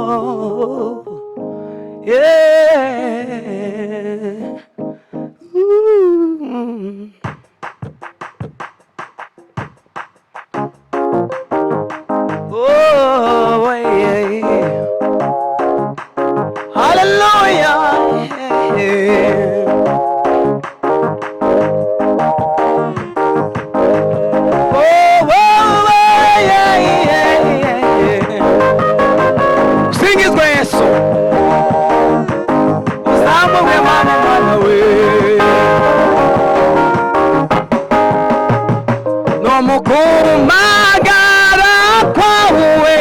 Oh, yeah. Oh, yeah. Hallelujah. Yeah. Oh, oh, yeah, yeah, yeah. Sing his grace. Osama we mama mama we. No mukumagara kwawe.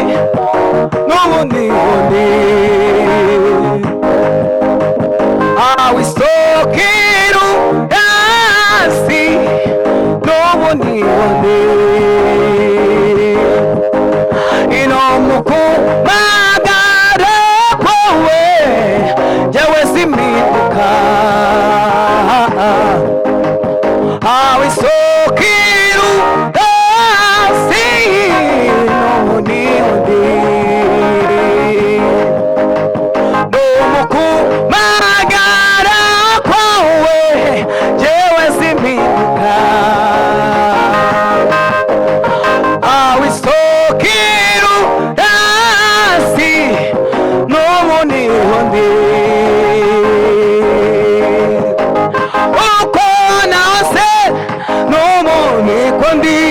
No ni ni. We sokiru asi no ni ino muku magara kowe jewe simituka we sokiru asi no ni no muku magara kowe jewe simituka we sokiru asi no ni uko naose no ni kondi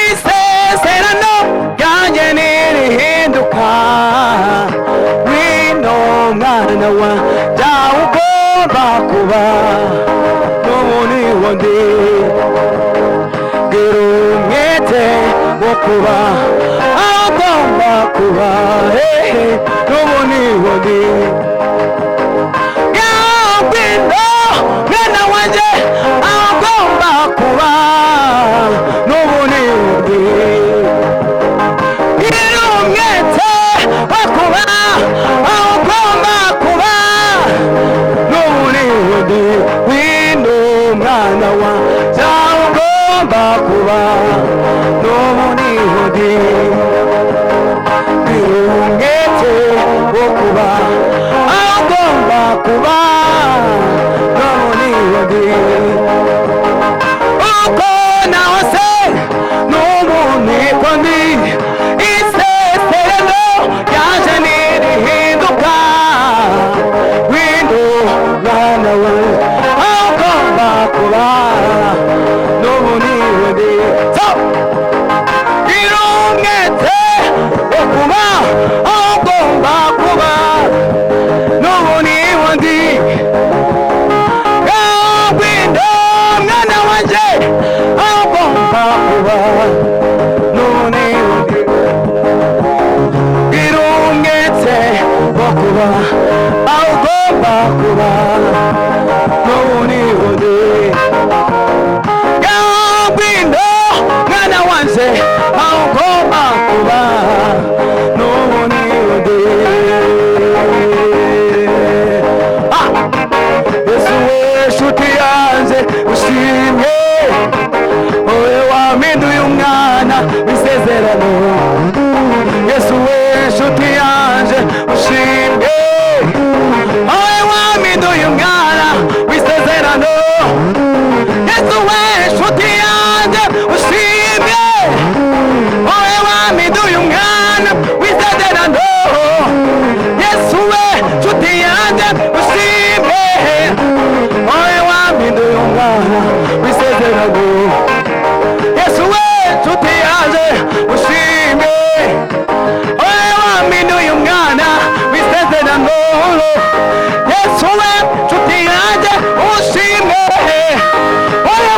isezerano ryanjye nirihinduka wino mwana wa jawe ugomba kuba n'ubundi wundi gira umwete wo kuba aho ugomba kuba n'ubundi wundi ngwino mwana wanjye aho ugomba kuba n'ubundi wundi gira umwete wo kuba aho ugomba kuba n'ubundi wundi wino mwana wa jawe ugomba kuba n'ubundi wundi gira umwete wo kuba aho ugomba kuba n'ubundi wundi uko nahoze n'ubundi kondi isezerano ryaje nirihinduka wino mwana wa aho ugomba kuba n'ubundi wundi gira umwete wo kuba aho ugomba kuba n'ubundi wundi ngwino mwana wanjye aho ugomba kuba n'ubundi wundi gira umwete wo kuba aho ugomba kuba n'ubundi wundi ngwino mwana wanjye aho ugomba kuba n'ubundi wundi Yesu we nshuti yanjye ushimye wowe wampinduye umwana w'isezerano Yesu we nshuti yanjye ushimye wowe wampinduye umwana w'isezerano Yesu we nshuti yanjye ushimye wowe wampinduye umwana w'isezerano Yesu we nshuti yanjye ushimye wowe wampinduye umwana w'isezerano Yesu we nshuti yanjye ushimye wowe wampinduye umwana w'isezerano Yesu we nshuti yanjye ushimye wowe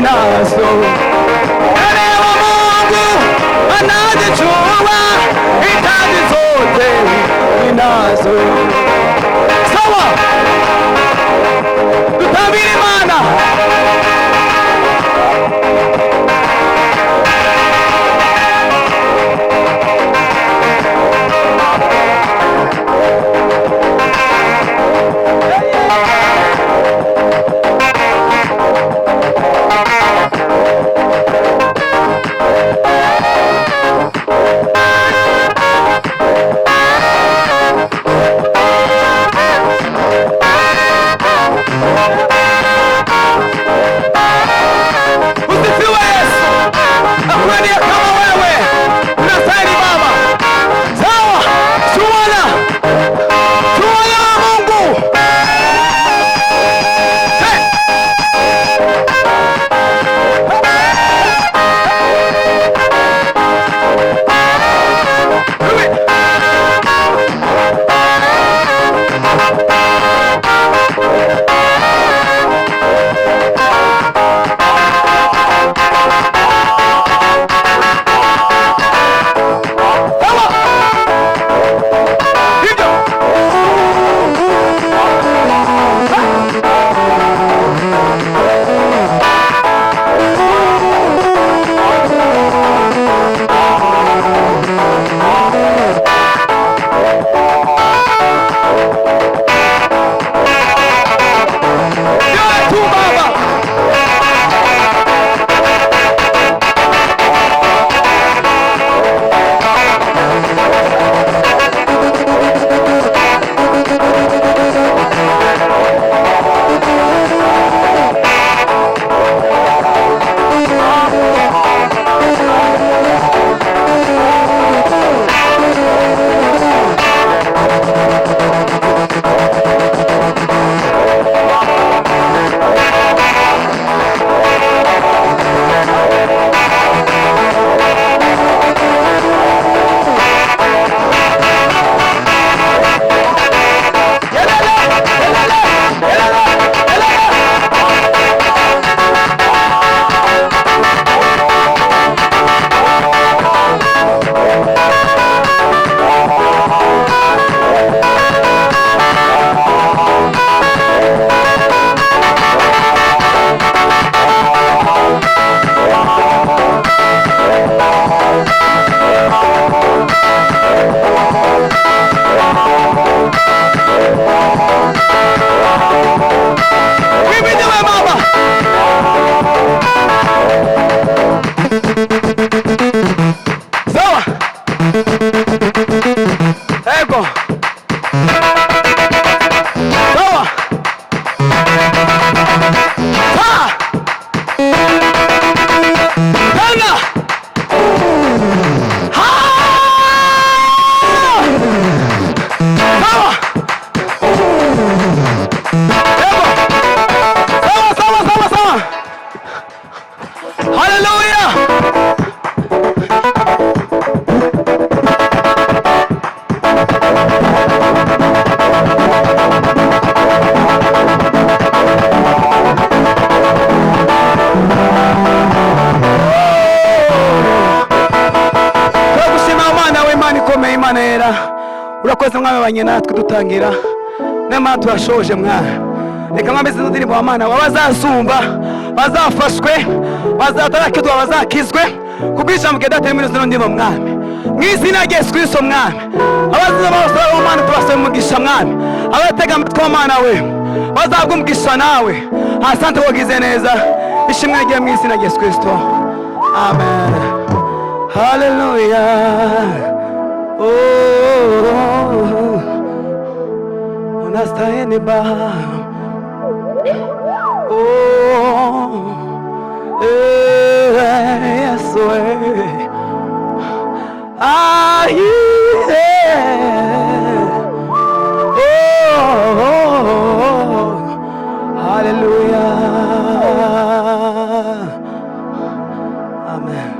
ninazo. Elewa Mungu anazijua hitaji zote ninazo. Sawa, tutabiri Imana. urakoze mwami banye natwe dutangira n'amana turashoje mwana. Reka mwami izi ndirimbo w'amana wabazasumba bazafashwe bazatarakizwa bazakizwe kubw'ijambo rya data rimwe zino ndimo mwami mu izina rya Yesu Kristo mwami. Abazize bose w'amana tubasaba umugisha mwami, abatega amatwi w'amana we bazabwa umugisha nawe. Asante wagize neza, ishimwe rye mu izina rya Yesu Kristo, amen. Hallelujah. Unastahili Baba. Yesu.